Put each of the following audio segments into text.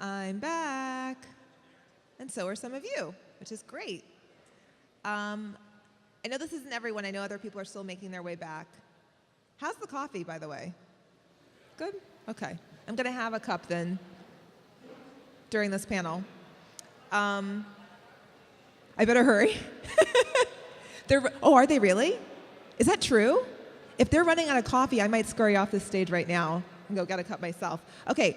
I'm back. And so are some of you, which is great. I know this isn't everyone. I know other people are still making their way back. How's the coffee, by the way? Good? Okay. I'm going to have a cup then during this panel. I better hurry. Are they really? Is that true? If they're running out of coffee, I might scurry off this stage right now and go get a cup myself. Okay,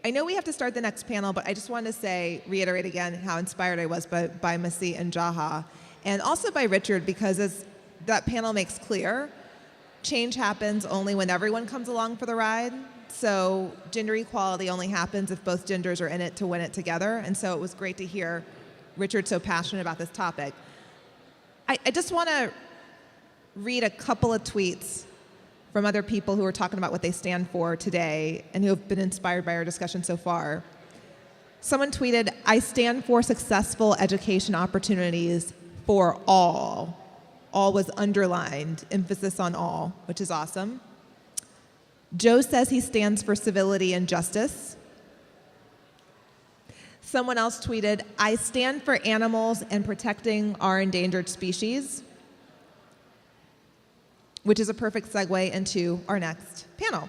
I know we have to start the next panel, but I just wanted to reiterate again how inspired I was by Masi and Jaha, and also by Richard, because as that panel makes clear, change happens only when everyone comes along for the ride. So gender equality only happens if both genders are in it to win it together. And so it was great to hear Richard so passionate about this topic. I just want to read a couple of tweets from other people who are talking about what they stand for today and who have been inspired by our discussion so far. Someone tweeted, "I stand for successful education opportunities for all." All was underlined, emphasis on all, which is awesome. Joe says he stands for civility and justice. Someone else tweeted, "I stand for animals and protecting our endangered species," which is a perfect segue into our next panel.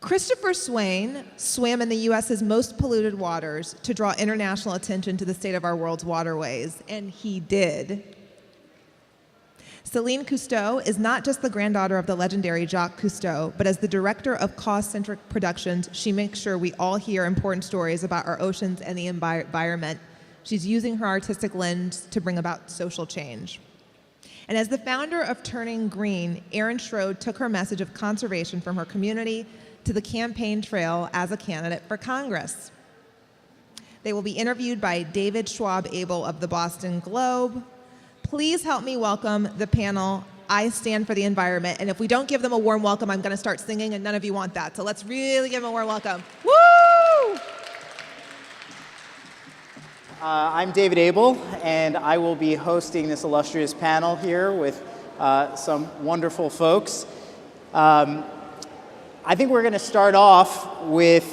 Christopher Swain swam in the U.S.'s most polluted waters to draw international attention to the state of our world's waterways, and he did. Céline Cousteau is not just the granddaughter of the legendary Jacques Cousteau, but as the director of cost-centric productions, she makes sure we all hear important stories about our oceans and the environment. She's using her artistic lens to bring about social change. And as the founder of Turning Green, Erin Schrode took her message of conservation from her community to the campaign trail as a candidate for Congress. They will be interviewed by David Schwab Abel of the Boston Globe. Please help me welcome the panel, I Stand for the Environment. And if we don't give them a warm welcome, I'm going to start singing, and none of you want that. So let's really give them a warm welcome. Woo! I'm David Abel, and I will be hosting this illustrious panel here with some wonderful folks. I think we're going to start off with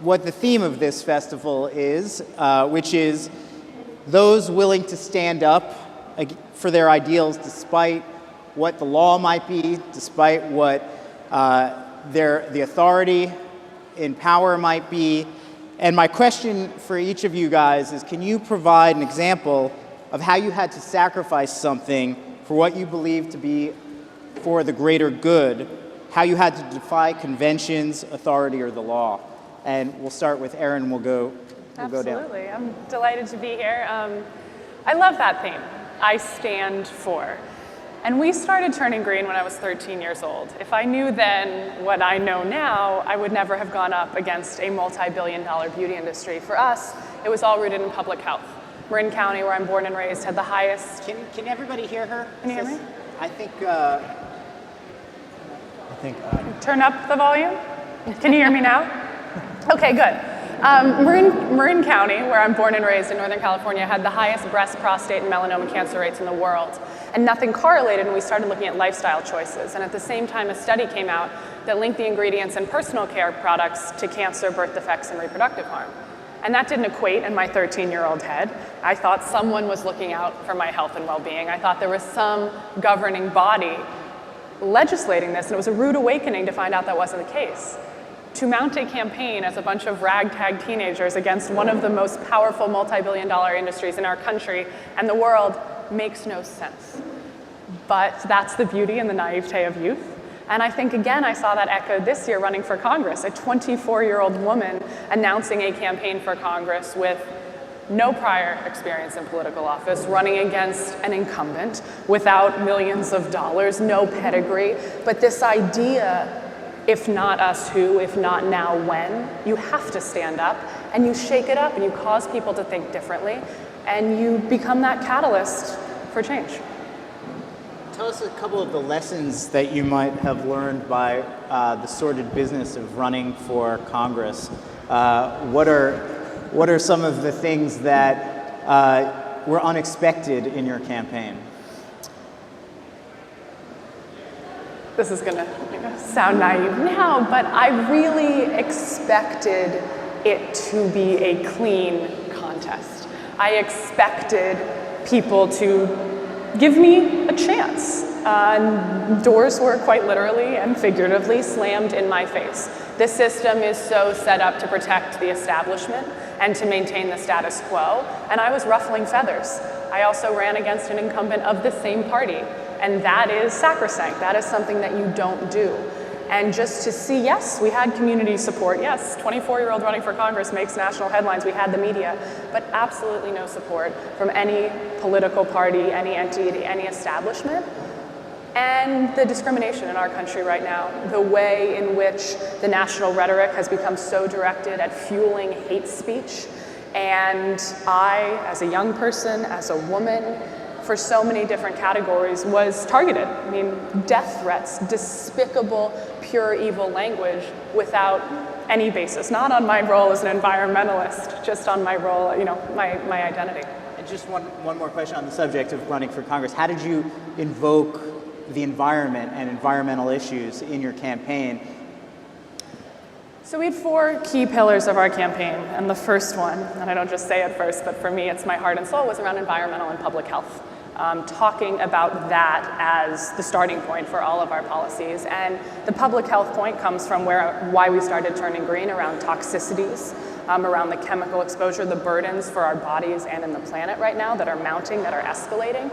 what the theme of this festival is, which is those willing to stand up for their ideals despite what the law might be, despite what the authority in power might be. And my question for each of you guys is, can you provide an example of how you had to sacrifice something for what you believe to be for the greater good, how you had to defy conventions, authority, or the law? And we'll start with Erin, we'll go down. Absolutely, I'm delighted to be here. I love that theme, I stand for. And we started Turning Green when I was 13 years old. If I knew then what I know now, I would never have gone up against a multi-billion-dollar beauty industry. For us, it was all rooted in public health. Marin County, where I'm born and raised, had the highest... Can everybody hear her? Can you hear me? I think... Turn up the volume? Can you hear me now? Okay, good. Marin County, where I'm born and raised in Northern California, had the highest breast, prostate, and melanoma cancer rates in the world. And nothing correlated, and we started looking at lifestyle choices. And at the same time, a study came out that linked the ingredients in personal care products to cancer, birth defects, and reproductive harm. And that didn't equate in my 13-year-old head. I thought someone was looking out for my health and well-being. I thought there was some governing body legislating this, and it was a rude awakening to find out that wasn't the case. To mount a campaign as a bunch of ragtag teenagers against one of the most powerful multi-billion-dollar industries in our country and the world makes no sense. But that's the beauty and the naivete of youth. And I think, again, I saw that echoed this year running for Congress, a 24-year-old woman announcing a campaign for Congress with no prior experience in political office, running against an incumbent without millions of dollars, no pedigree. But this idea, if not us, who, if not now, when, you have to stand up and you shake it up and you cause people to think differently and you become that catalyst for change. Tell us a couple of the lessons that you might have learned by the sordid business of running for Congress. What are some of the things that were unexpected in your campaign? this is gonna sound naive now, but I really expected it to be a clean contest. I expected people to give me a chance. Doors were quite literally and figuratively slammed in my face. This system is so set up to protect the establishment and to maintain the status quo, and I was ruffling feathers. I also ran against an incumbent of the same party, and that is sacrosanct. That is something that you don't do. And just to see, yes, we had community support. Yes, 24-year-old running for Congress makes national headlines. We had the media, but absolutely no support from any political party, any entity, any establishment. And the discrimination in our country right now, the way in which the national rhetoric has become so directed at fueling hate speech. And I, as a young person, as a woman, for so many different categories, was targeted. I mean, death threats, despicable, pure evil language without any basis, not on my role as an environmentalist, just on my role, my identity. And just one more question on the subject of running for Congress. How did you invoke the environment and environmental issues in your campaign? So we had 4 key pillars of our campaign, and the first one, and I don't just say it first, but for me it's my heart and soul, was around environmental and public health. Talking about that as the starting point for all of our policies. And the public health point comes from why we started Turning Green, around toxicities, around the chemical exposure, the burdens for our bodies and in the planet right now that are mounting, that are escalating.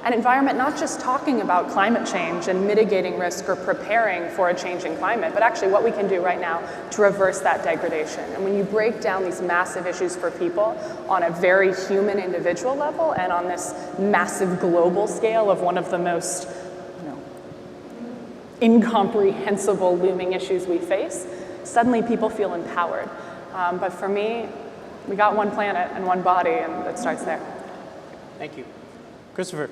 And environment, not just talking about climate change and mitigating risk or preparing for a changing climate, but actually what we can do right now to reverse that degradation. And when you break down these massive issues for people on a very human individual level and on this massive global scale of one of the most incomprehensible looming issues we face, suddenly people feel empowered. But for me, we got one planet and one body, and it starts there. Thank you. Christopher.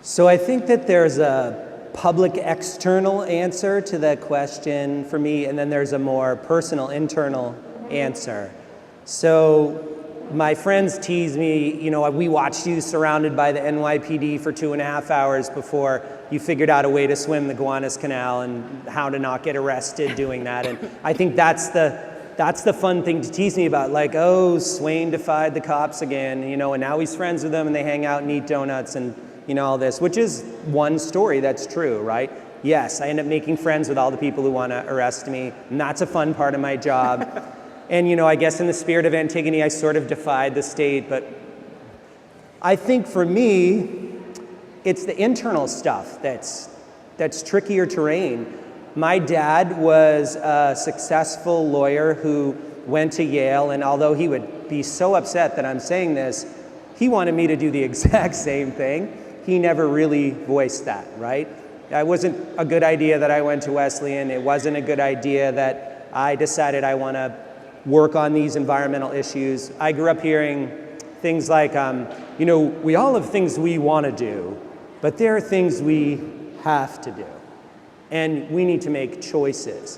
So I think that there's a public external answer to that question for me, and then there's a more personal internal answer. So my friends tease me, we watched you surrounded by the NYPD for 2.5 hours before you figured out a way to swim the Gowanus Canal and how to not get arrested doing that. And I think that's the fun thing to tease me about, like, oh, Swain defied the cops again, and now he's friends with them and they hang out and eat donuts and, all this, which is one story that's true, right? Yes, I end up making friends with all the people who want to arrest me, and that's a fun part of my job. And, I guess in the spirit of Antigone, I sort of defied the state, but I think for me, it's the internal stuff that's trickier terrain. My dad was a successful lawyer who went to Yale, and although he would be so upset that I'm saying this, he wanted me to do the exact same thing. He never really voiced that, right? It wasn't a good idea that I went to Wesleyan. It wasn't a good idea that I decided I want to work on these environmental issues. I grew up hearing things like, we all have things we want to do, but there are things we have to do. And we need to make choices.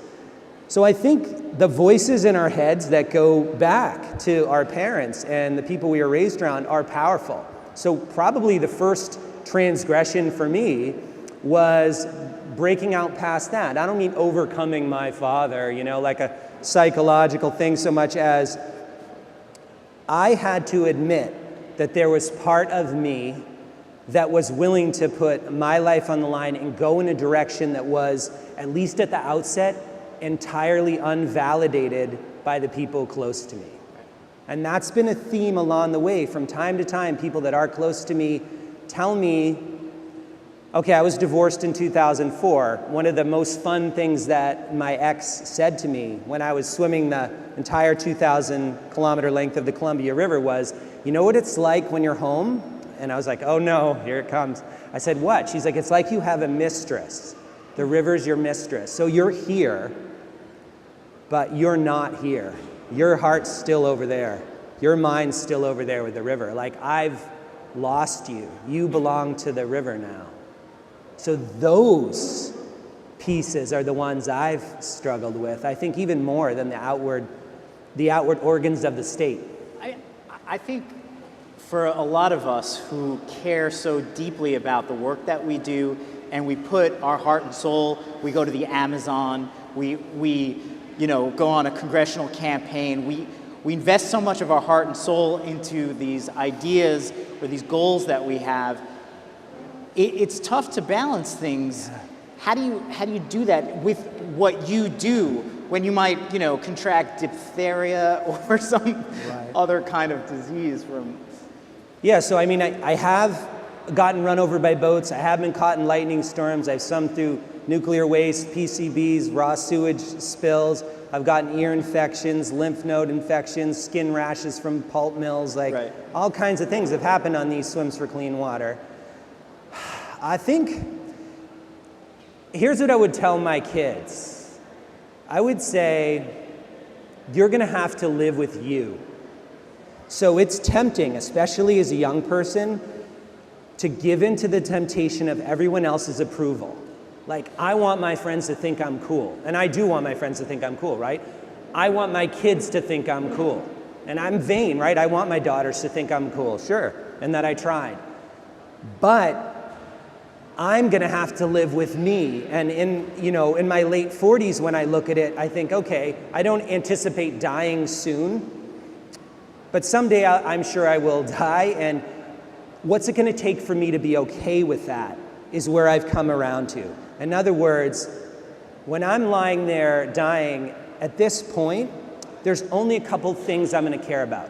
So I think the voices in our heads that go back to our parents and the people we were raised around are powerful. So probably the first transgression for me was breaking out past that. I don't mean overcoming my father, like a psychological thing so much as I had to admit that there was part of me that was willing to put my life on the line and go in a direction that was, at least at the outset, entirely unvalidated by the people close to me. And that's been a theme along the way. From time to time, people that are close to me tell me, okay, I was divorced in 2004. One of the most fun things that my ex said to me when I was swimming the entire 2,000-kilometer length of the Columbia River was, you know what it's like when you're home? And I was like, oh no, here it comes. I said, what? She's like, it's like you have a mistress. The river's your mistress. So you're here, but you're not here. Your heart's still over there. Your mind's still over there with the river. Like, I've lost you. You belong to the river now. So those pieces are the ones I've struggled with, I think even more than the outward organs of the state. I think for a lot of us who care so deeply about the work that we do and we put our heart and soul, we go to the Amazon, we go on a congressional campaign, we invest so much of our heart and soul into these ideas or these goals that we have. It's tough to balance things. Yeah. How do you do that with what you do when you might, contract diphtheria or some other kind of disease from? Yeah, so I mean, I have gotten run over by boats. I have been caught in lightning storms. I've swum through nuclear waste, PCBs, raw sewage spills. I've gotten ear infections, lymph node infections, skin rashes from pulp mills, all kinds of things have happened on these swims for clean water. I think, here's what I would tell my kids. I would say, you're gonna have to live with you. So it's tempting, especially as a young person, to give in to the temptation of everyone else's approval. Like, I want my friends to think I'm cool. And I do want my friends to think I'm cool, right? I want my kids to think I'm cool. And I'm vain, right? I want my daughters to think I'm cool, sure, and that I tried. But I'm gonna have to live with me. And in my late 40s, when I look at it, I think, okay, I don't anticipate dying soon, but someday I'm sure I will die, and what's it gonna take for me to be okay with that is where I've come around to. In other words, when I'm lying there dying, at this point, there's only a couple things I'm gonna care about.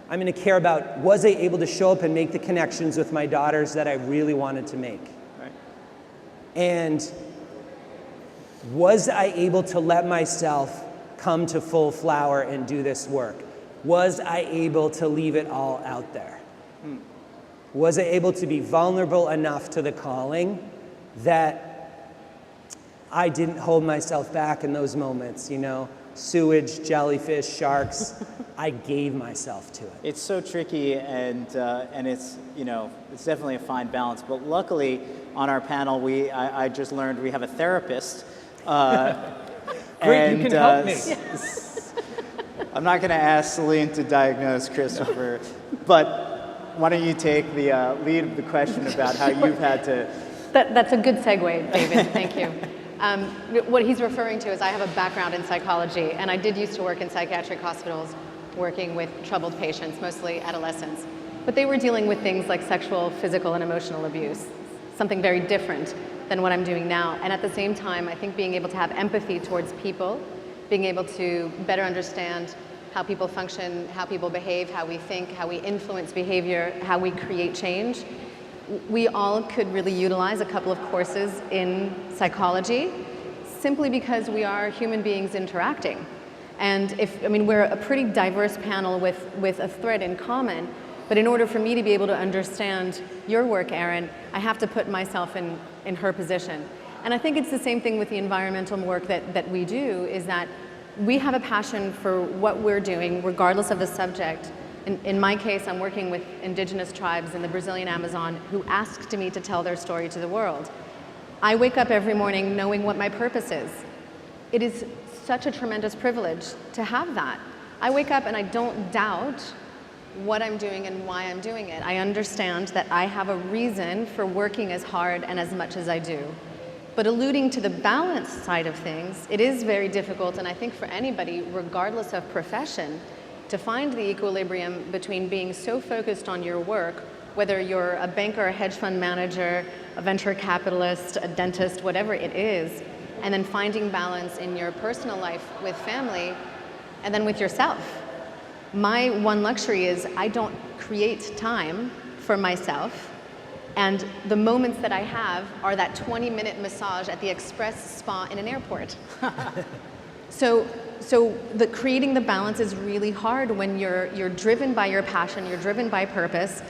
I'm gonna care about, was I able to show up and make the connections with my daughters that I really wanted to make? Right. And was I able to let myself come to full flower and do this work? Was I able to leave it all out there? Was I able to be vulnerable enough to the calling that I didn't hold myself back in those moments, Sewage, jellyfish, sharks, I gave myself to it. It's so tricky, and it's it's definitely a fine balance. But luckily, on our panel, I just learned we have a therapist. Great, you can help me. I'm not going to ask Céline to diagnose Christopher, but why don't you take the lead of the question about how you've had to... That's a good segue, David. Thank you. What he's referring to is I have a background in psychology, and I did used to work in psychiatric hospitals working with troubled patients, mostly adolescents. But they were dealing with things like sexual, physical, and emotional abuse, something very different than what I'm doing now. And at the same time, I think being able to have empathy towards people, being able to better understand how people function, how people behave, how we think, how we influence behavior, how we create change. We all could really utilize a couple of courses in psychology simply because we are human beings interacting. And we're a pretty diverse panel with a thread in common, but in order for me to be able to understand your work, Erin, I have to put myself in her position. And I think it's the same thing with the environmental work that we do, is that we have a passion for what we're doing, regardless of the subject. In my case, I'm working with indigenous tribes in the Brazilian Amazon who asked me to tell their story to the world. I wake up every morning knowing what my purpose is. It is such a tremendous privilege to have that. I wake up and I don't doubt what I'm doing and why I'm doing it. I understand that I have a reason for working as hard and as much as I do. But alluding to the balance side of things, it is very difficult, and I think for anybody, regardless of profession, to find the equilibrium between being so focused on your work, whether you're a banker, a hedge fund manager, a venture capitalist, a dentist, whatever it is, and then finding balance in your personal life with family, and then with yourself. My one luxury is I don't create time for myself, and the moments that I have are that 20-minute massage at the Express Spa in an airport. So creating the balance is really hard when you're driven by your passion, you're driven by purpose,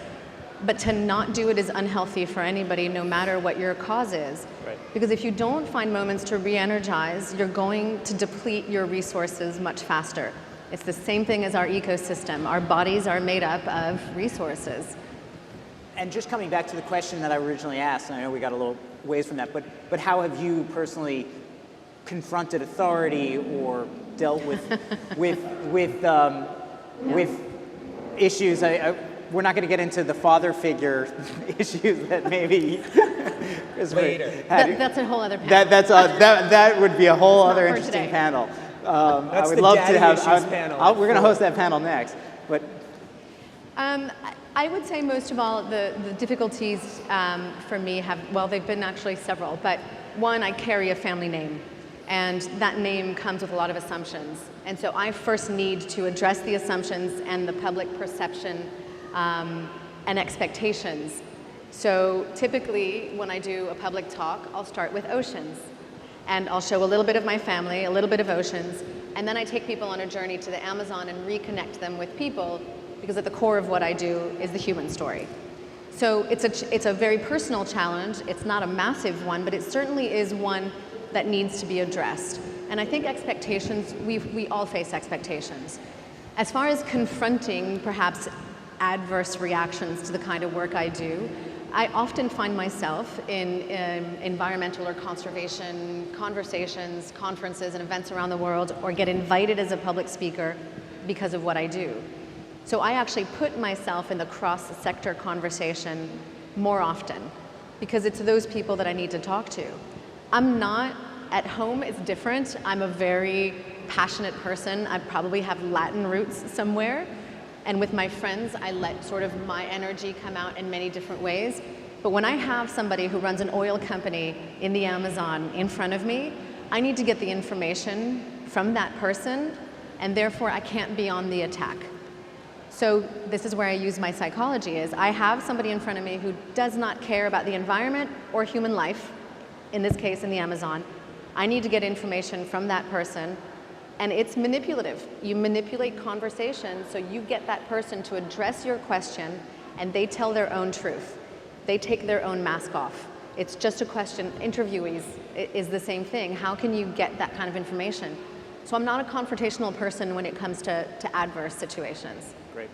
but to not do it is unhealthy for anybody, no matter what your cause is. Right. Because if you don't find moments to re-energize, you're going to deplete your resources much faster. It's the same thing as our ecosystem. Our bodies are made up of resources. And just coming back to the question that I originally asked, and I know we got a little ways from that, but how have you personally confronted authority or dealt with with issues? we're not going to get into the father figure issues that maybe Later. That's a whole other panel. That would be a whole Not other for interesting today. panel. I would the love daddy to have. issues panel. We're going to host that panel next, but. I would say most of all, the difficulties for me have, well, they've been actually several, but one, I carry a family name, and that name comes with a lot of assumptions. And so I first need to address the assumptions and the public perception and expectations. So typically, when I do a public talk, I'll start with oceans. And I'll show a little bit of my family, a little bit of oceans, and then I take people on a journey to the Amazon and reconnect them with people, because at the core of what I do is the human story. So it's a very personal challenge. It's not a massive one, but it certainly is one that needs to be addressed. And I think expectations, we all face expectations. As far as confronting perhaps adverse reactions to the kind of work I do, I often find myself in environmental or conservation conversations, conferences, and events around the world, or get invited as a public speaker because of what I do. So I actually put myself in the cross-sector conversation more often, because it's those people that I need to talk to. I'm not, at home it's different. I'm a very passionate person. I probably have Latin roots somewhere. And with my friends, I let sort of my energy come out in many different ways. But when I have somebody who runs an oil company in the Amazon in front of me, I need to get the information from that person, and therefore I can't be on the attack. So this is where I use my psychology, is I have somebody in front of me who does not care about the environment or human life, in this case in the Amazon. I need to get information from that person, and it's manipulative. You manipulate conversation so you get that person to address your question, and they tell their own truth. They take their own mask off. It's just a question. Interviewees is the same thing. How can you get that kind of information? So I'm not a confrontational person when it comes to adverse situations. Great.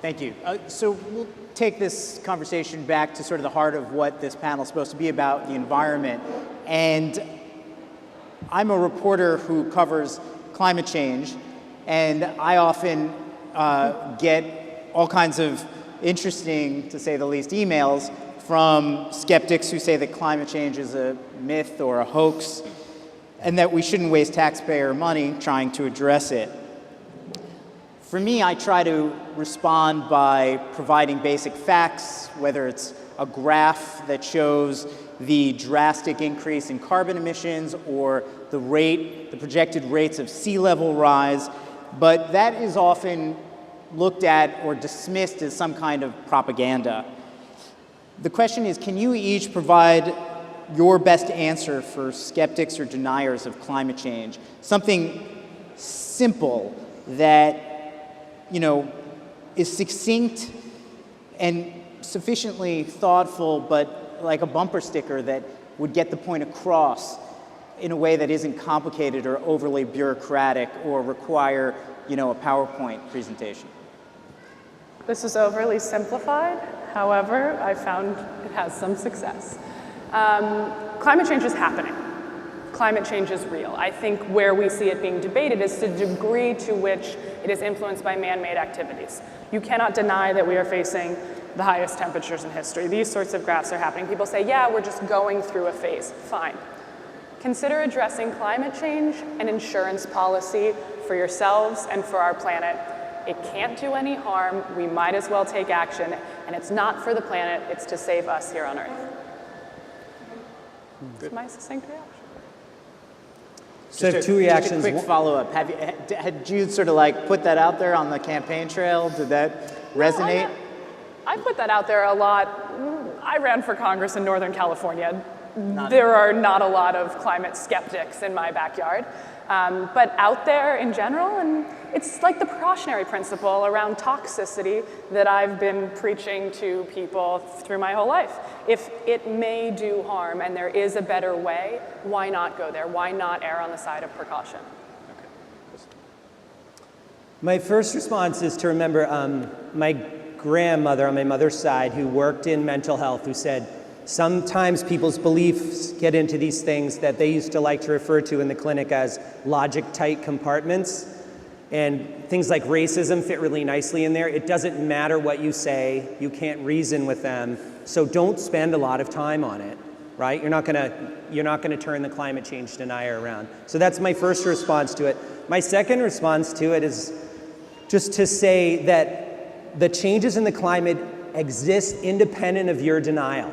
Thank you. So we'll take this conversation back to sort of the heart of what this panel is supposed to be about, the environment. And I'm a reporter who covers climate change, and I often get all kinds of interesting, to say the least, emails from skeptics who say that climate change is a myth or a hoax, and that we shouldn't waste taxpayer money trying to address it. For me, I try to respond by providing basic facts, whether it's a graph that shows the drastic increase in carbon emissions or the projected rates of sea level rise, but that is often looked at or dismissed as some kind of propaganda. The question is, can you each provide your best answer for skeptics or deniers of climate change? Something simple that, is succinct and sufficiently thoughtful, but like a bumper sticker that would get the point across in a way that isn't complicated or overly bureaucratic or require, a PowerPoint presentation. This is overly simplified. However, I found it has some success. Climate change is happening. Climate change is real. I think where we see it being debated is the degree to which it is influenced by man-made activities. You cannot deny that we are facing the highest temperatures in history. These sorts of graphs are happening. People say, yeah, we're just going through a phase. Fine. Consider addressing climate change and insurance policy for yourselves and for our planet. It can't do any harm. We might as well take action. And it's not for the planet. It's to save us here on Earth. That's my succinct reaction. So two reactions. Just a quick follow-up. Had you sort of put that out there on the campaign trail? Did that resonate? No, I put that out there a lot. I ran for Congress in Northern California. There are not a lot of climate skeptics in my backyard. But out there in general, and it's like the precautionary principle around toxicity that I've been preaching to people through my whole life. If it may do harm and there is a better way, why not go there? Why not err on the side of precaution? My first response is to remember my grandmother on my mother's side who worked in mental health, who said, sometimes people's beliefs get into these things that they used to like to refer to in the clinic as logic-tight compartments. And things like racism fit really nicely in there. It doesn't matter what you say, you can't reason with them, so don't spend a lot of time on it, right? You're not gonna turn the climate change denier around. So that's my first response to it. My second response to it is just to say that the changes in the climate exist independent of your denial.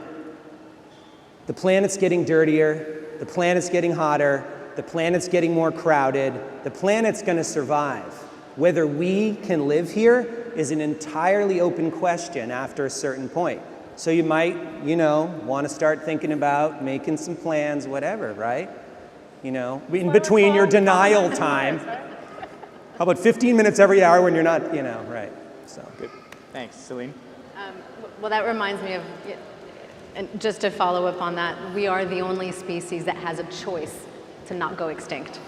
The planet's getting dirtier, the planet's getting hotter, the planet's getting more crowded, the planet's gonna survive. Whether we can live here is an entirely open question after a certain point. So you might, wanna start thinking about making some plans, whatever, right? In between your denial time. How about 15 minutes every hour when you're not, right? So. Good. Thanks, Céline. Well, that reminds me of, and just to follow up on that, we are the only species that has a choice to not go extinct.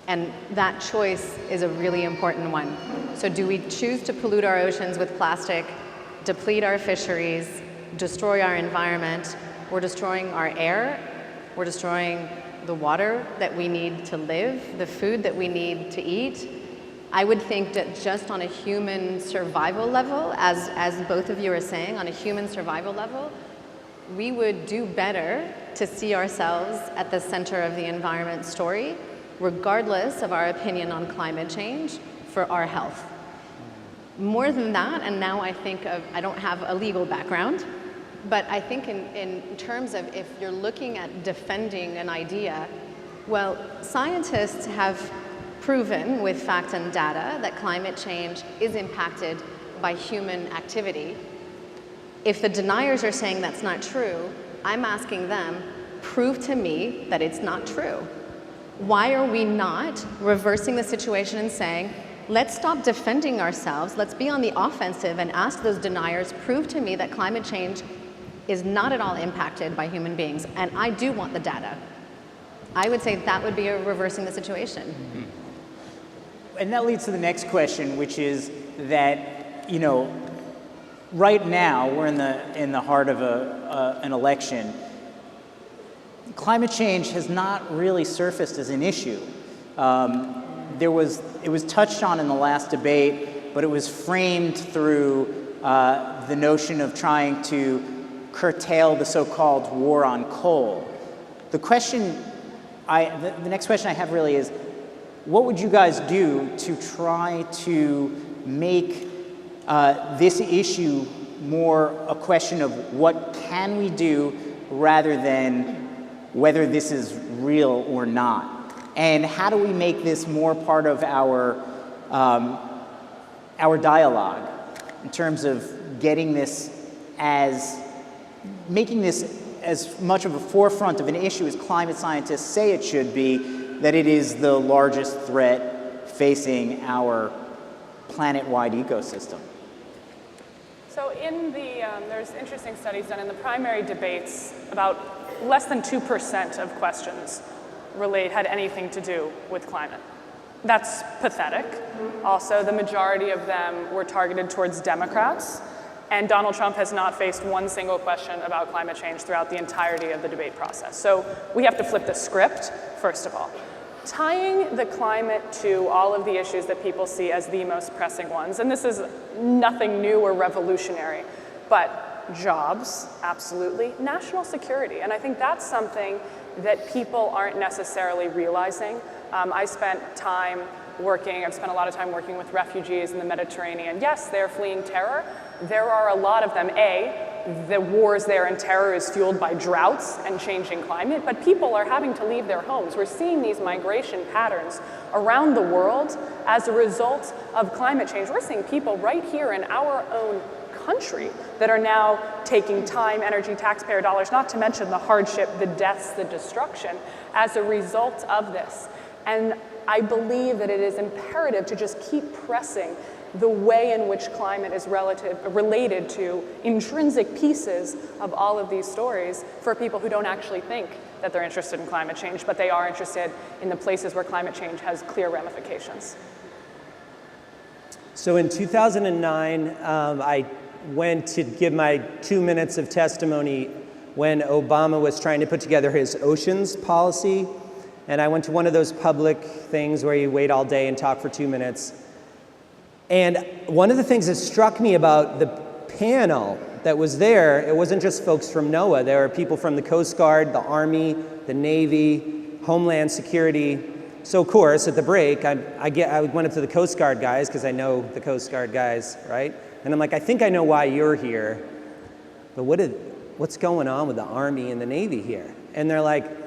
And that choice is a really important one. So do we choose to pollute our oceans with plastic, deplete our fisheries, destroy our environment? We're destroying our air, we're destroying the water that we need to live, the food that we need to eat. I would think that just on a human survival level, as both of you are saying, on a human survival level, we would do better to see ourselves at the center of the environment story, regardless of our opinion on climate change, for our health. More than that, and now I think of, I don't have a legal background, but I think in terms of if you're looking at defending an idea, well, scientists have proven with fact and data that climate change is impacted by human activity. If the deniers are saying that's not true, I'm asking them, prove to me that it's not true. Why are we not reversing the situation and saying, let's stop defending ourselves, let's be on the offensive and ask those deniers, prove to me that climate change is not at all impacted by human beings, and I do want the data. I would say that would be a reversing the situation. Mm-hmm. And that leads to the next question, which is that, right now, we're in the heart of an election. Climate change has not really surfaced as an issue. It was touched on in the last debate, but it was framed through the notion of trying to curtail the so-called war on coal. The next question I have really is, what would you guys do to try to make this issue more a question of what can we do rather than whether this is real or not? And how do we make this more part of our dialogue in terms of making this as much of a forefront of an issue as climate scientists say it should be, that it is the largest threat facing our planet-wide ecosystem? So there's interesting studies done in the primary debates. About less than 2% of questions had anything to do with climate. That's pathetic. Also, the majority of them were targeted towards Democrats, and Donald Trump has not faced one single question about climate change throughout the entirety of the debate process. So we have to flip the script, first of all. Tying the climate to all of the issues that people see as the most pressing ones, and this is nothing new or revolutionary, but jobs, absolutely, national security, and I think that's something that people aren't necessarily realizing. I've spent a lot of time working with refugees in the Mediterranean. Yes, they're fleeing terror. There are a lot of them. The wars there and terror is fueled by droughts and changing climate, but people are having to leave their homes. We're seeing these migration patterns around the world as a result of climate change. We're seeing people right here in our own country that are now taking time, energy, taxpayer dollars, not to mention the hardship, the deaths, the destruction, as a result of this. And I believe that it is imperative to just keep pressing the way in which climate is related to intrinsic pieces of all of these stories for people who don't actually think that they're interested in climate change, but they are interested in the places where climate change has clear ramifications. So in 2009, I went to give my 2 minutes of testimony when Obama was trying to put together his oceans policy. and I went to one of those public things where you wait all day and talk for 2 minutes. And one of the things that struck me about the panel that was there, it wasn't just folks from NOAA. There were people from the Coast Guard, the Army, the Navy, Homeland Security. So of course, at the break, I went up to the Coast Guard guys, because I know the Coast Guard guys, right? And I'm like, I think I know why you're here, but what's going on with the Army and the Navy here? And they're like,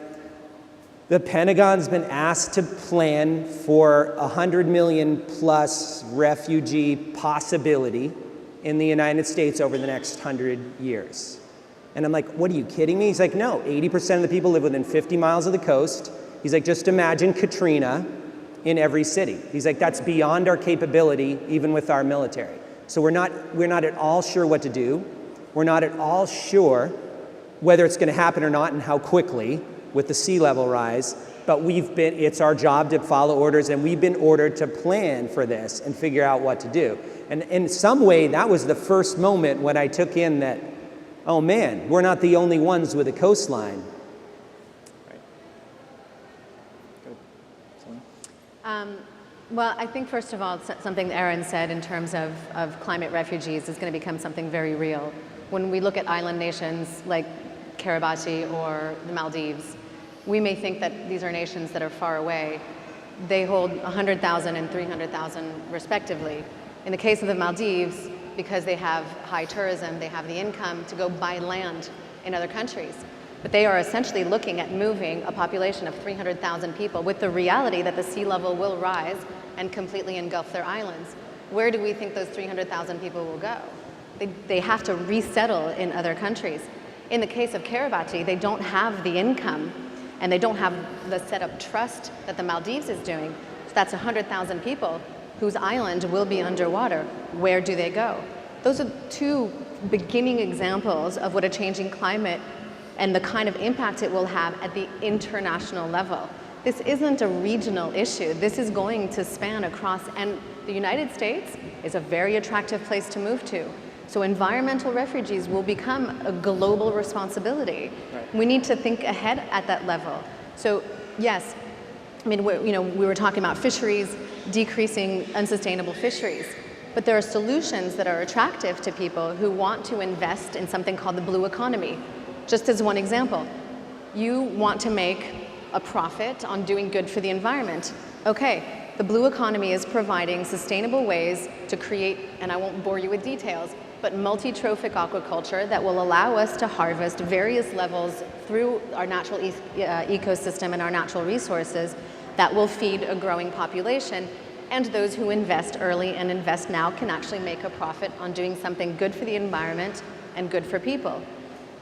the Pentagon's been asked to plan for 100 million plus refugee possibility in the United States over the next 100 years. And I'm like, what are you kidding me? He's like, no, 80% of the people live within 50 miles of the coast. He's like, just imagine Katrina in every city. He's like, that's beyond our capability, even with our military. So we're not at all sure what to do. We're not at all sure whether it's gonna happen or not and how quickly with the sea level rise, but it's our job to follow orders, and we've been ordered to plan for this and figure out what to do. And in some way, that was the first moment when I took in that, oh man, we're not the only ones with a coastline. Right. Good. Well, I think first of all, something Erin said in terms of climate refugees is going to become something very real. When we look at island nations like Kiribati or the Maldives, we may think that these are nations that are far away. They hold 100,000 and 300,000 respectively. In the case of the Maldives, because they have high tourism, they have the income to go buy land in other countries. But they are essentially looking at moving a population of 300,000 people with the reality that the sea level will rise and completely engulf their islands. Where do we think those 300,000 people will go? They have to resettle in other countries. In the case of Kiribati, they don't have the income and they don't have the set up trust that the Maldives is doing. So that's 100,000 people whose island will be underwater. Where do they go? Those are two beginning examples of what a changing climate and the kind of impact it will have at the international level. This isn't a regional issue. This is going to span across, and the United States is a very attractive place to move to. So environmental refugees will become a global responsibility. Right. We need to think ahead at that level. So yes, I mean, we were talking about fisheries, decreasing unsustainable fisheries, but there are solutions that are attractive to people who want to invest in something called the blue economy. Just as one example, you want to make a profit on doing good for the environment. Okay, the blue economy is providing sustainable ways to create, and I won't bore you with details, but multi-trophic aquaculture that will allow us to harvest various levels through our natural ecosystem and our natural resources that will feed a growing population. And those who invest early and invest now can actually make a profit on doing something good for the environment and good for people.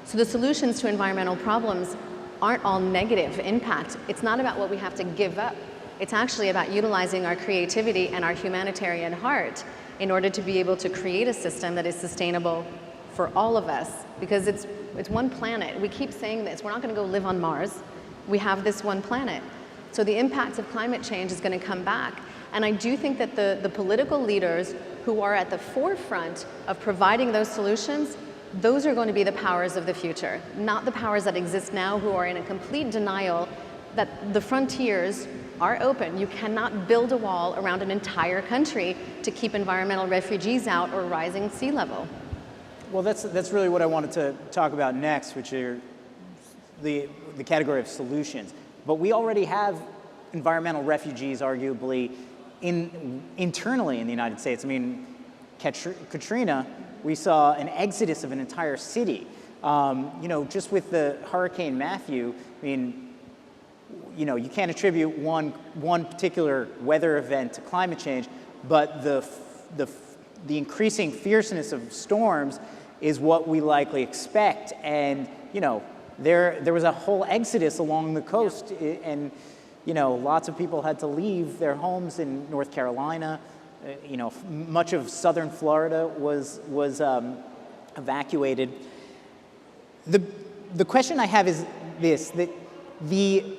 So the solutions to environmental problems aren't all negative impact. It's not about what we have to give up. It's actually about utilizing our creativity and our humanitarian heart in order to be able to create a system that is sustainable for all of us. Because it's one planet. We keep saying this. We're not going to go live on Mars. We have this one planet. So the impact of climate change is going to come back. And I do think that the political leaders who are at the forefront of providing those solutions, those are going to be the powers of the future, not the powers that exist now who are in a complete denial that the frontiers are open. You cannot build a wall around an entire country to keep environmental refugees out or rising sea level. Well, that's really what I wanted to talk about next, which are the category of solutions. But we already have environmental refugees, arguably, internally in the United States. I mean, Katrina, we saw an exodus of an entire city. Just with the Hurricane Matthew, I mean, you can't attribute one particular weather event to climate change, but the increasing fierceness of storms is what we likely expect. And there was a whole exodus along the coast, and lots of people had to leave their homes in North Carolina. Much of southern Florida was evacuated. The question I have is this: that the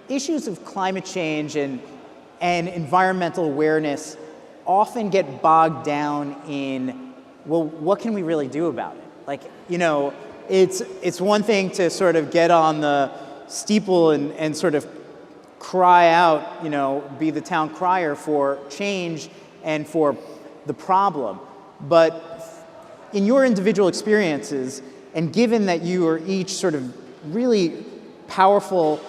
issues of climate change and environmental awareness often get bogged down in, well, what can we really do about it? Like, it's one thing to sort of get on the steeple and sort of cry out, be the town crier for change and for the problem. But in your individual experiences, and given that you are each sort of really powerful,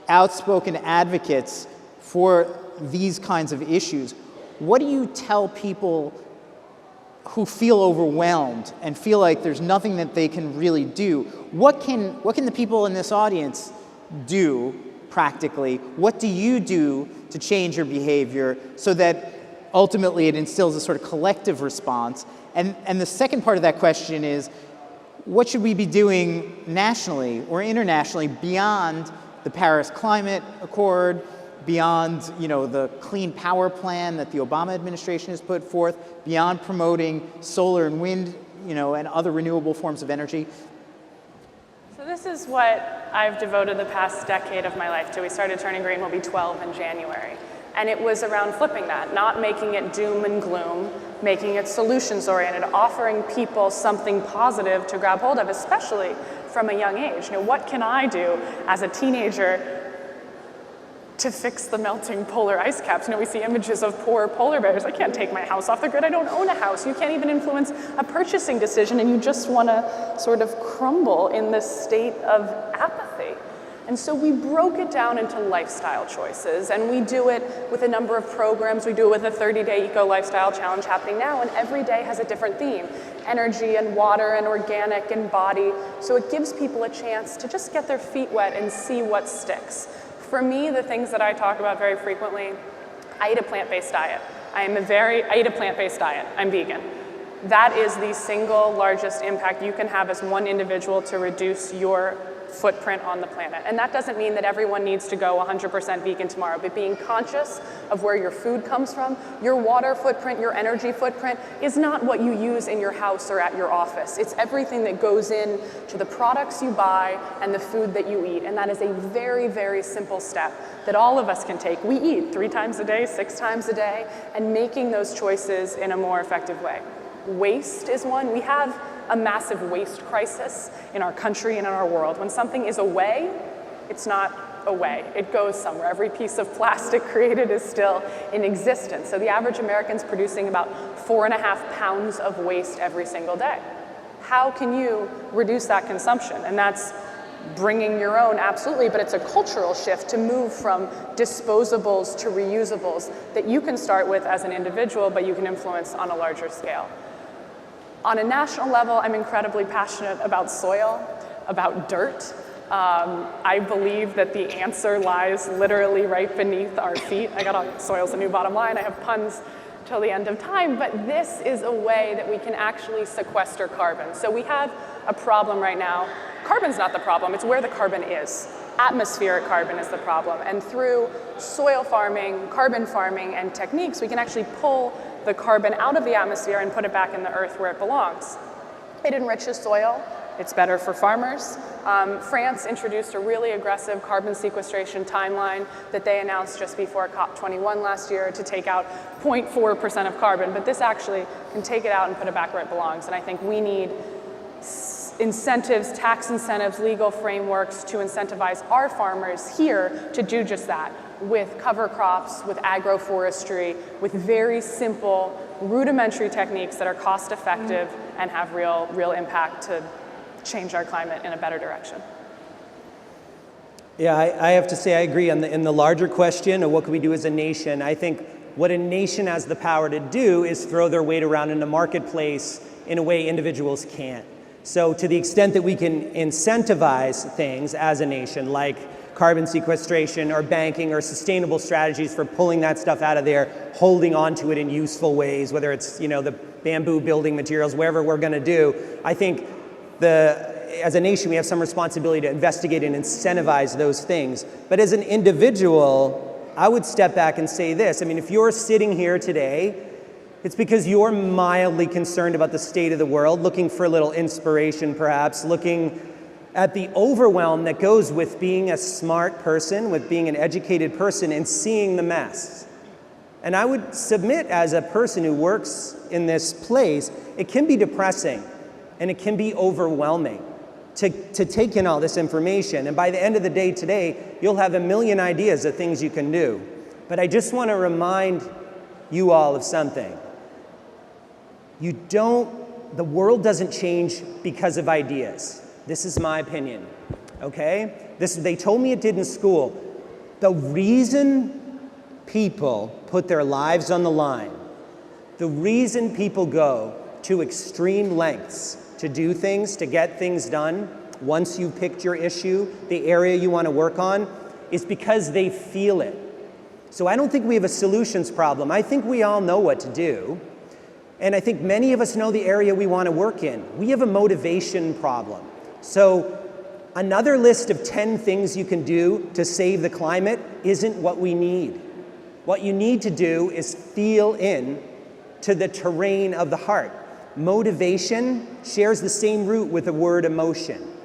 outspoken advocates for these kinds of issues, what do you tell people who feel overwhelmed and feel like there's nothing that they can really do? What can the people in this audience do practically? What do you do to change your behavior so that ultimately it instills a sort of collective response? And the second part of that question is, what should we be doing nationally or internationally beyond the Paris Climate Accord, beyond the clean power plan that the Obama administration has put forth, beyond promoting solar and wind, and other renewable forms of energy? So this is what I've devoted the past decade of my life to. We started Turning Green, we'll be 12 in January. And it was around flipping that, not making it doom and gloom, making it solutions oriented, offering people something positive to grab hold of, especially from a young age. What can I do as a teenager to fix the melting polar ice caps? We see images of poor polar bears. I can't take my house off the grid. I don't own a house. You can't even influence a purchasing decision, and you just want to sort of crumble in this state of apathy. And so we broke it down into lifestyle choices, and we do it with a number of programs. We do it with a 30-day Eco Lifestyle Challenge happening now, and every day has a different theme: energy and water and organic and body. So it gives people a chance to just get their feet wet and see what sticks. For me, the things that I talk about very frequently, I eat a plant-based diet. I eat a plant-based diet. I'm vegan. That is the single largest impact you can have as one individual to reduce your footprint on the planet. And that doesn't mean that everyone needs to go 100% vegan tomorrow, but being conscious of where your food comes from, your water footprint, your energy footprint is not what you use in your house or at your office. It's everything that goes in to the products you buy and the food that you eat. And that is a very, very simple step that all of us can take. We eat 3 times a day, 6 times a day, and making those choices in a more effective way. Waste is one. We have a massive waste crisis in our country and in our world. When something is away, it's not away. It goes somewhere. Every piece of plastic created is still in existence. So the average American's producing about 4.5 pounds of waste every single day. How can you reduce that consumption? And that's bringing your own, absolutely, but it's a cultural shift to move from disposables to reusables that you can start with as an individual, but you can influence on a larger scale. On a national level, I'm incredibly passionate about soil, about dirt. I believe that the answer lies literally right beneath our feet. I got on soil's the new bottom line. I have puns till the end of time, but this is a way that we can actually sequester carbon. So we have a problem right now. Carbon's not the problem, it's where the carbon is. Atmospheric carbon is the problem. And through soil farming, carbon farming, and techniques, we can actually pull the carbon out of the atmosphere and put it back in the earth where it belongs. It enriches soil. It's better for farmers. France introduced a really aggressive carbon sequestration timeline that they announced just before COP21 last year to take out 0.4% of carbon, but this actually can take it out and put it back where it belongs. And I think we need incentives, tax incentives, legal frameworks to incentivize our farmers here to do just that, with cover crops, with agroforestry, with very simple, rudimentary techniques that are cost effective and have real impact to change our climate in a better direction. Yeah, I have to say I agree. In the larger question of what can we do as a nation, I think what a nation has the power to do is throw their weight around in the marketplace in a way individuals can't. So to the extent that we can incentivize things as a nation, like carbon sequestration or banking or sustainable strategies for pulling that stuff out of there, holding onto it in useful ways, whether it's the bamboo building materials, wherever we're going to do, I think as a nation we have some responsibility to investigate and incentivize those things. But as an individual, I would step back and say this. I mean, if you're sitting here today, it's because you're mildly concerned about the state of the world, looking for a little inspiration perhaps, looking at the overwhelm that goes with being a smart person, with being an educated person, and seeing the mess. And I would submit, as a person who works in this place, it can be depressing and it can be overwhelming. to take in all this information. And by the end of the day today, you'll have a million ideas of things you can do. But I just want to remind you all of something. The world doesn't change because of ideas. This is my opinion, okay? They told me it did in school. The reason people put their lives on the line, the reason people go to extreme lengths to do things, to get things done, once you've picked your issue, the area you want to work on, is because they feel it. So I don't think we have a solutions problem. I think we all know what to do. And I think many of us know the area we want to work in. We have a motivation problem. So another list of 10 things you can do to save the climate isn't what we need. What you need to do is feel in to the terrain of the heart. Motivation shares the same root with the word emotion.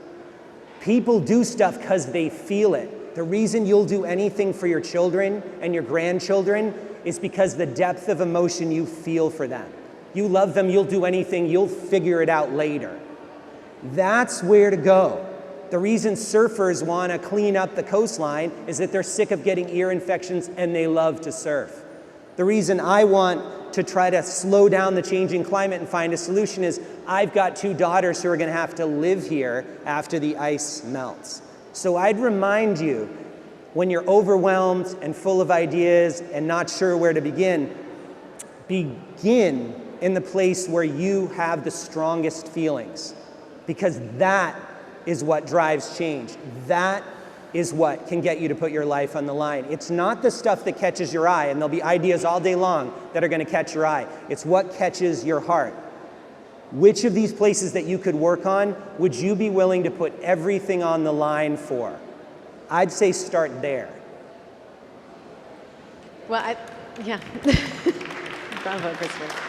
People do stuff because they feel it. The reason you'll do anything for your children and your grandchildren is because the depth of emotion you feel for them. You love them, you'll do anything, you'll figure it out later. That's where to go. The reason surfers want to clean up the coastline is that they're sick of getting ear infections and they love to surf. The reason I want to try to slow down the changing climate and find a solution is I've got 2 daughters who are going to have to live here after the ice melts. So I'd remind you, when you're overwhelmed and full of ideas and not sure where to begin in the place where you have the strongest feelings, because that is what drives change. That is what can get you to put your life on the line. It's not the stuff that catches your eye, and there'll be ideas all day long that are going to catch your eye. It's what catches your heart. Which of these places that you could work on would you be willing to put everything on the line for? I'd say start there. Well, yeah. Bravo, Christopher.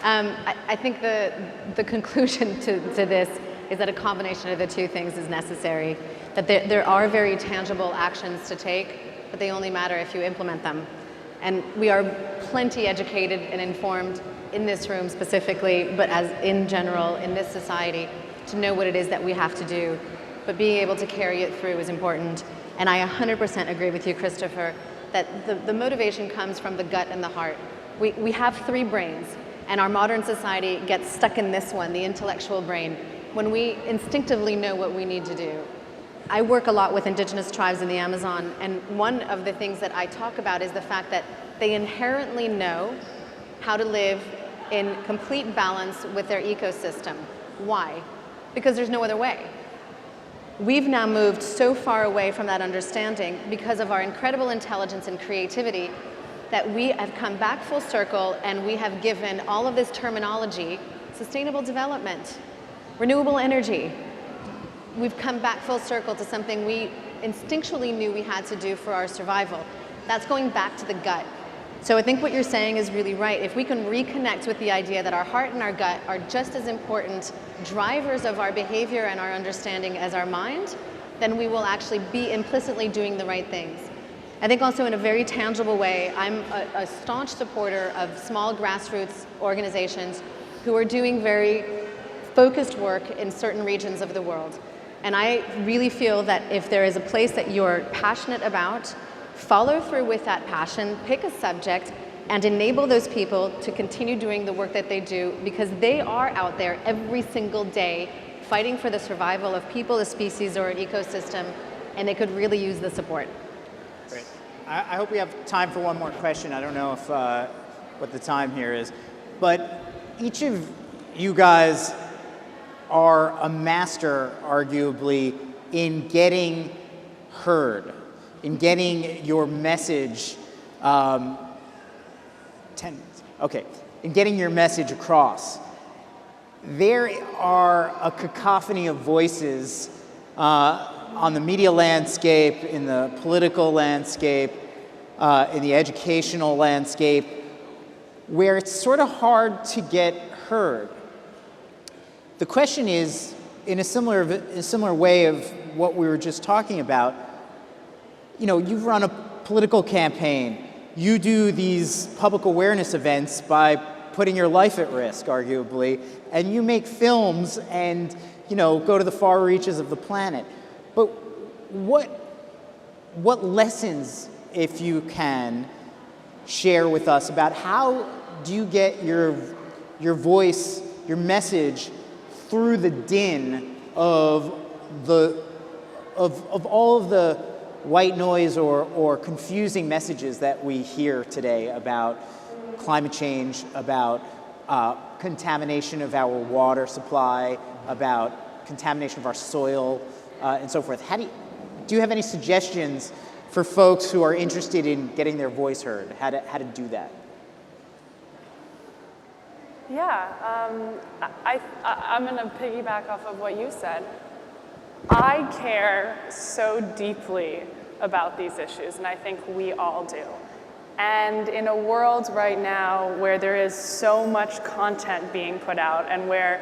I think the conclusion to this is that a combination of the 2 things is necessary, that there are very tangible actions to take, but they only matter if you implement them. And we are plenty educated and informed in this room specifically, but as in general in this society, to know what it is that we have to do. But being able to carry it through is important. And I 100% agree with you, Christopher, that the motivation comes from the gut and the heart. We have 3 brains, and our modern society gets stuck in this one, the intellectual brain, when we instinctively know what we need to do. I work a lot with indigenous tribes in the Amazon, and one of the things that I talk about is the fact that they inherently know how to live in complete balance with their ecosystem. Why? Because there's no other way. We've now moved so far away from that understanding because of our incredible intelligence and creativity that we have come back full circle, and we have given all of this terminology, sustainable development, renewable energy. We've come back full circle to something we instinctually knew we had to do for our survival. That's going back to the gut. So I think what you're saying is really right. If we can reconnect with the idea that our heart and our gut are just as important drivers of our behavior and our understanding as our mind, then we will actually be implicitly doing the right things. I think also in a very tangible way, I'm a staunch supporter of small grassroots organizations who are doing very focused work in certain regions of the world. And I really feel that if there is a place that you're passionate about, follow through with that passion, pick a subject, and enable those people to continue doing the work that they do, because they are out there every single day fighting for the survival of people, a species, or an ecosystem, and they could really use the support. Great. I hope we have time for one more question. I don't know if what the time here is, but each of you guys are a master, arguably, in getting heard, in getting your message, 10 minutes, okay, in getting your message across. There are a cacophony of voices on the media landscape, in the political landscape, in the educational landscape, where it's sort of hard to get heard. The question is, in a similar way of what we were just talking about, you know, you've run a political campaign, you do these public awareness events by putting your life at risk, arguably, and you make films and, go to the far reaches of the planet. But what lessons, if you can, share with us about how do you get your voice, your message through the din of all of the white noise or confusing messages that we hear today about climate change, about contamination of our water supply, about contamination of our soil, and so forth. Do you have any suggestions for folks who are interested in getting their voice heard, how to do that? Yeah, I'm going to piggyback off of what you said. I care so deeply about these issues, and I think we all do. And in a world right now where there is so much content being put out and where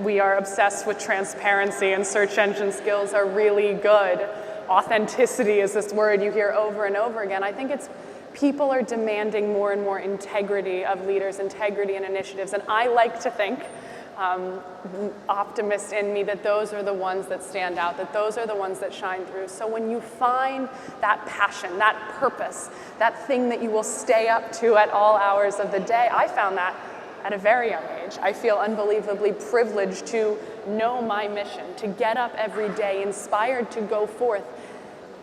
we are obsessed with transparency and search engine skills are really good, authenticity is this word you hear over and over again. I think people are demanding more and more integrity of leaders, integrity in initiatives, and I like to think, optimist in me, that those are the ones that stand out, that those are the ones that shine through. So when you find that passion, that purpose, that thing that you will stay up to at all hours of the day, I found that at a very young age. I feel unbelievably privileged to know my mission, to get up every day, inspired to go forth.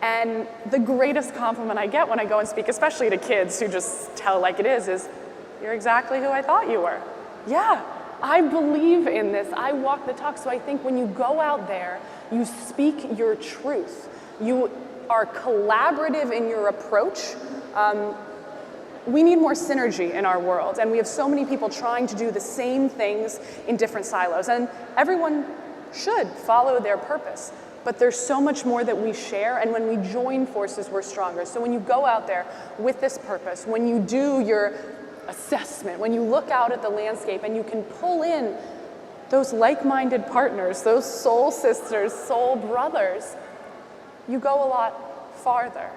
And the greatest compliment I get when I go and speak, especially to kids who just tell like it is you're exactly who I thought you were. Yeah, I believe in this. I walk the talk. So I think when you go out there, you speak your truth. You are collaborative in your approach. We need more synergy in our world, and we have so many people trying to do the same things in different silos, and everyone should follow their purpose. But there's so much more that we share, and when we join forces, we're stronger. So when you go out there with this purpose, when you do your assessment, when you look out at the landscape and you can pull in those like-minded partners, those soul sisters, soul brothers, you go a lot farther.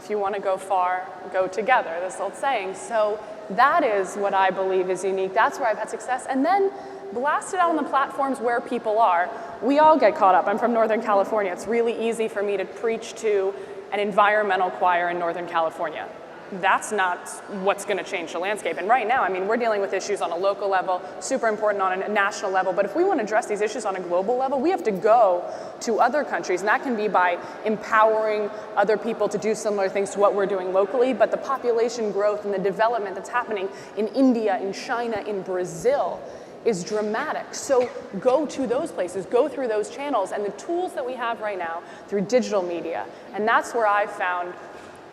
If you want to go far, go together, this old saying. So that is what I believe is unique. That's where I've had success. And then blast it out on the platforms where people are. We all get caught up. I'm from Northern California. It's really easy for me to preach to an environmental choir in Northern California. That's not what's going to change the landscape. And right now, we're dealing with issues on a local level, super important on a national level. But if we want to address these issues on a global level, we have to go to other countries. And that can be by empowering other people to do similar things to what we're doing locally. But the population growth and the development that's happening in India, in China, in Brazil is dramatic. So go to those places, go through those channels, and the tools that we have right now through digital media. And that's where I've found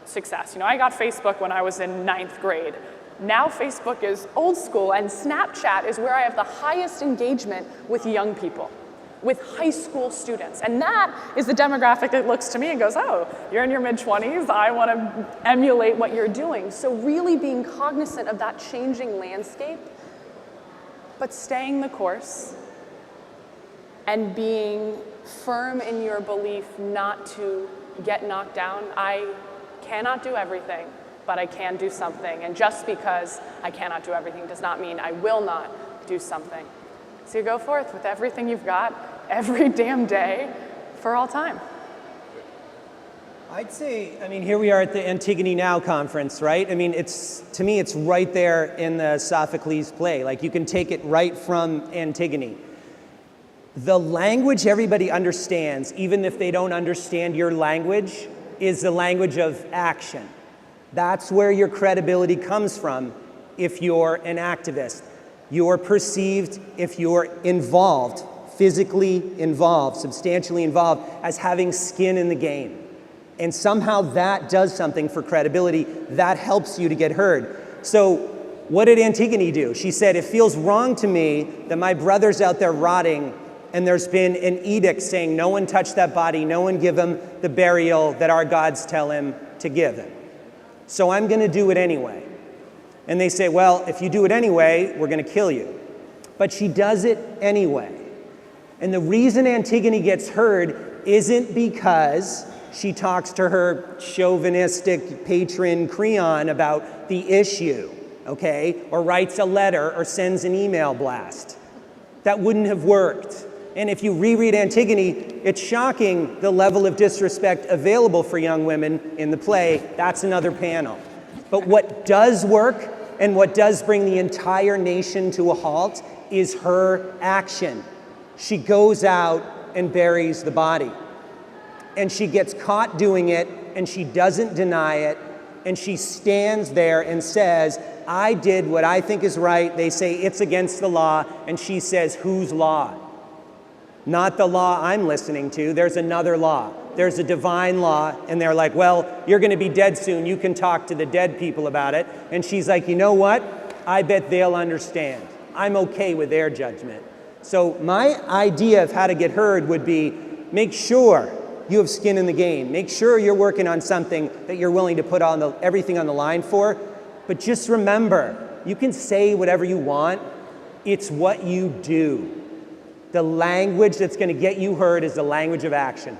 success. I got Facebook when I was in 9th grade. Now Facebook is old school, and Snapchat is where I have the highest engagement with young people, with high school students. And that is the demographic that looks to me and goes, oh, you're in your mid-20s, I want to emulate what you're doing. So really being cognizant of that changing landscape, but staying the course and being firm in your belief not to get knocked down. I cannot do everything, but I can do something. And just because I cannot do everything does not mean I will not do something. So you go forth with everything you've got every damn day for all time. I'd say, here we are at the Antigone Now conference, right? To me, it's right there in the Sophocles play. Like, you can take it right from Antigone. The language everybody understands, even if they don't understand your language, is the language of action. That's where your credibility comes from if you're an activist. You're perceived, if you're involved, physically involved, substantially involved, as having skin in the game. And somehow that does something for credibility. That helps you to get heard. So what did Antigone do? She said, it feels wrong to me that my brother's out there rotting, and there's been an edict saying no one touch that body, no one give him the burial that our gods tell him to give him. So I'm going to do it anyway. And they say, well, if you do it anyway, we're going to kill you. But she does it anyway. And the reason Antigone gets heard isn't because She talks to her chauvinistic patron Creon about the issue, okay? Or writes a letter or sends an email blast. That wouldn't have worked. And if you reread Antigone, it's shocking the level of disrespect available for young women in the play. That's another panel. But what does work and what does bring the entire nation to a halt is her action. She goes out and buries the body. And she gets caught doing it, and she doesn't deny it, and she stands there and says, I did what I think is right. They say it's against the law, and she says, whose law? Not the law I'm listening to. There's another law. There's a divine law, and they're like, well, you're going to be dead soon. You can talk to the dead people about it. And she's like, you know what? I bet they'll understand. I'm okay with their judgment. So my idea of how to get heard would be make sure you have skin in the game. Make sure you're working on something that you're willing to put everything on the line for. But just remember, you can say whatever you want. It's what you do. The language that's going to get you heard is the language of action.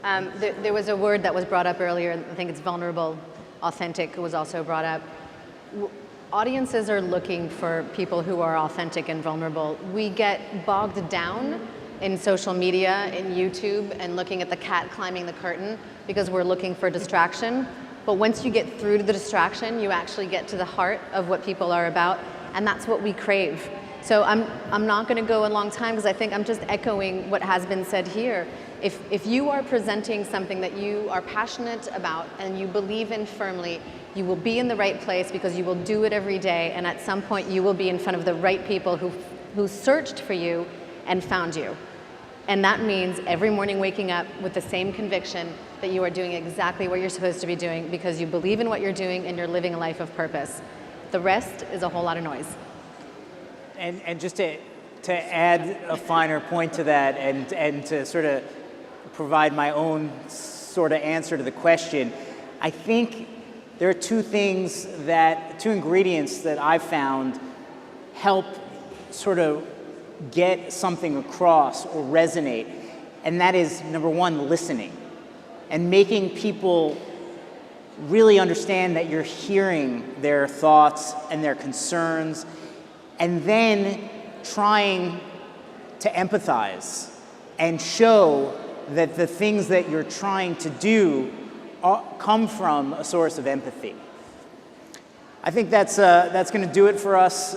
There was a word that was brought up earlier. I think it's vulnerable. Authentic was also brought up. Audiences are looking for people who are authentic and vulnerable. We get bogged down in social media, in YouTube, and looking at the cat climbing the curtain because we're looking for distraction. But once you get through to the distraction, you actually get to the heart of what people are about, and that's what we crave. So I'm not going to go a long time because I think I'm just echoing what has been said here. If you are presenting something that you are passionate about and you believe in firmly, you will be in the right place because you will do it every day, and at some point you will be in front of the right people who searched for you and found you. And that means every morning waking up with the same conviction that you are doing exactly what you're supposed to be doing because you believe in what you're doing and you're living a life of purpose. The rest is a whole lot of noise. And just to add a finer point to that and to sort of provide my own sort of answer to the question, I think there are two ingredients that I've found help sort of get something across or resonate. And that is, number one, listening and making people really understand that you're hearing their thoughts and their concerns, and then trying to empathize and show that the things that you're trying to do come from a source of empathy. I think that's going to do it for us.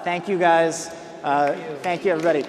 Thank you, guys. Thank you, everybody.